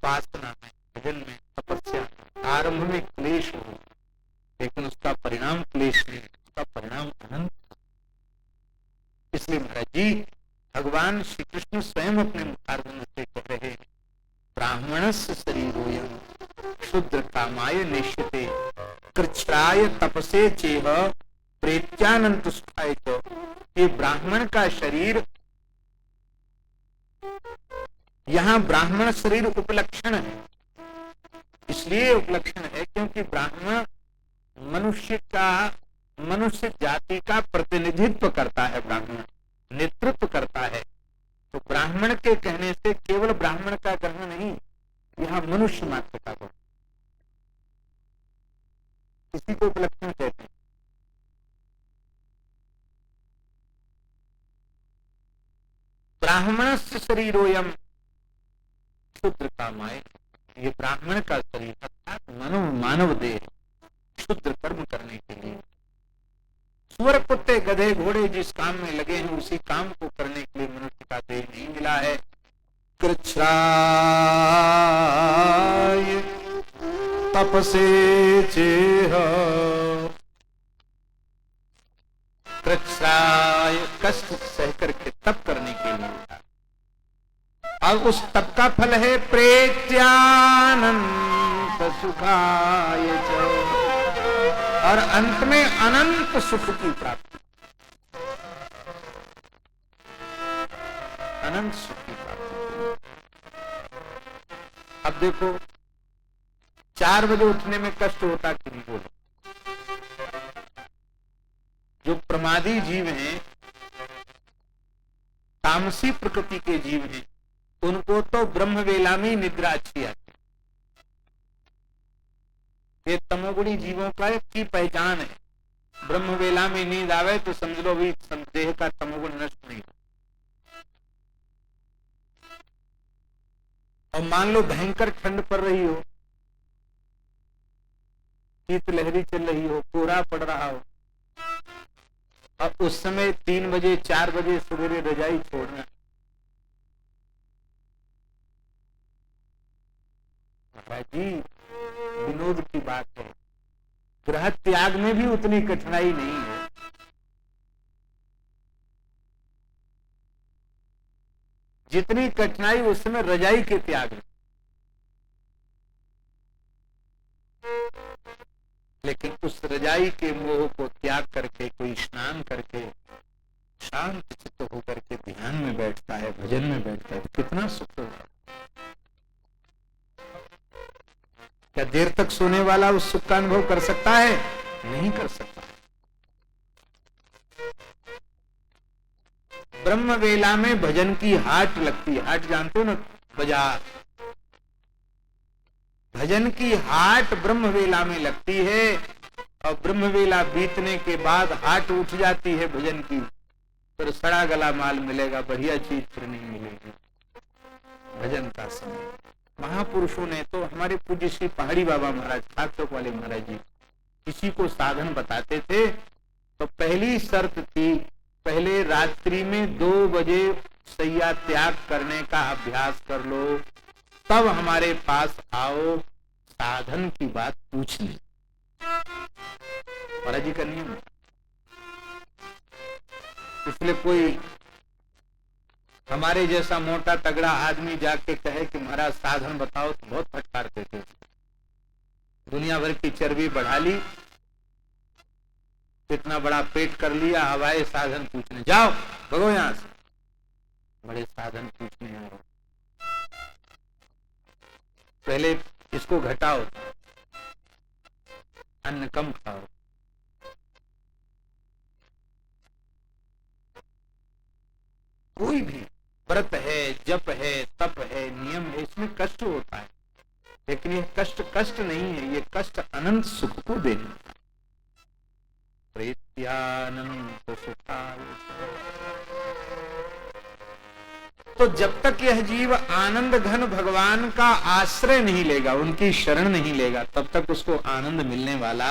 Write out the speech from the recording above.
उपासना में, भजन में, तपस्या में आरंभ में क्लेश हो, लेकिन उसका परिणाम क्लेश नहीं, उसका परिणाम अनंत। इसलिए महाराज जी भगवान श्री कृष्ण स्वयं अपने मुखारविंद से कह रहे हैं, ब्राह्मणस्य शरीरोयं शूद्र कामाय निश्चिते कृच्छ्राय तपसे चेह प्रेत्यानंत सुखाय च। ये ब्राह्मण का शरीर, यहाँ ब्राह्मण शरीर उपलक्षण है, इसलिए उपलक्षण है क्योंकि ब्राह्मण मनुष्य जाति का प्रतिनिधित्व करता है, ब्राह्मण नेतृत्व करता है। तो ब्राह्मण के कहने से केवल ब्राह्मण का ग्रहण नहीं, यहाँ मनुष्य मात्र का ग्रहण, इसी को उपलक्षण कहते हैं। ब्राह्मणस्य शरीरोयम शूद्र कामाय, ये ब्राह्मण का शरीर अर्थात मानव देह शुद्ध कर्म करने के लिए। सुअर कुत्ते गधे घोड़े जिस काम में लगे हैं उसी काम को करने के लिए मनुष्य का देह नहीं मिला है। कृच्छ्राय तपसे चेह, कृच्छ्राय कष्ट सह करके तप करने के लिए, और उस तप का फल है प्रेत्यानंत सुखाय च, और अंत में अनंत सुख की प्राप्ति, अनंत सुख की प्राप्ति। अब देखो 4 बजे उठने में कष्ट होता कि नहीं, बोलो। जो प्रमादी जीव हैं, तामसी प्रकृति के जीव हैं, उनको तो ब्रह्म वेला में निद्रा अच्छी आती है। ये तमोगुणी जीवों का की पहचान है, ब्रह्म वेला में नींद आवे तो समझ लो भी देह का तमोगुण नष्ट नहीं। और मान लो भयंकर ठंड पड़ रही हो, शीत लहरी चल रही हो, कोहरा पड़ रहा हो, और उस समय 3 बजे 4 बजे सवेरे रजाई छोड़ना, जी विनोद की बात है। गृह त्याग में भी उतनी कठिनाई नहीं है। जितनी कठिनाई उस समय रजाई के त्याग में, लेकिन उस रजाई के मोह को त्याग करके कोई स्नान करके शांत चित्त होकर के ध्यान में बैठता है, भजन में बैठता है, कितना सुख होगा। क्या देर तक सोने वाला उस सुख का अनुभव कर सकता है? नहीं कर सकता। ब्रह्म वेला में भजन की हाट लगती है, हाट जानते हो ना, बाजार। भजन की हाट ब्रह्म वेला में लगती है, और ब्रह्म वेला बीतने के बाद हाट उठ जाती है भजन की, फिर सड़ा गला माल मिलेगा, बढ़िया चीज फिर नहीं मिलेगी। भजन का समय महापुरुषों ने तो, हमारे पूज्य श्री पहाड़ी बाबा महाराज, ठाकुर वाले महाराज जी, किसी को साधन बताते थे तो पहली शर्त थी, पहले रात्रि में 2 बजे सैया त्याग करने का अभ्यास कर लो, तब हमारे पास आओ, साधन की बात पूछ ले। महाराज जी का नियम। इसलिए कोई हमारे जैसा मोटा तगड़ा आदमी जाके कहे कि महाराज साधन बताओ तो बहुत फटकारते थे। दुनिया भर की चर्बी बढ़ा ली, इतना बड़ा पेट कर लिया, हवाए साधन पूछने, जाओ भगो यहां से, बड़े साधन पूछने आओ। पहले इसको घटाओ, अन्न कम खाओ। कोई भी व्रत है, जप है, तप है, नियम है, इसमें कष्ट होता है, लेकिन ये कष्ट नहीं है, ये कष्ट अनंत सुख को देना। प्रेत्यानंत सुखाय। तो जब तक यह जीव आनंद घन भगवान का आश्रय नहीं लेगा, उनकी शरण नहीं लेगा, तब तक उसको आनंद मिलने वाला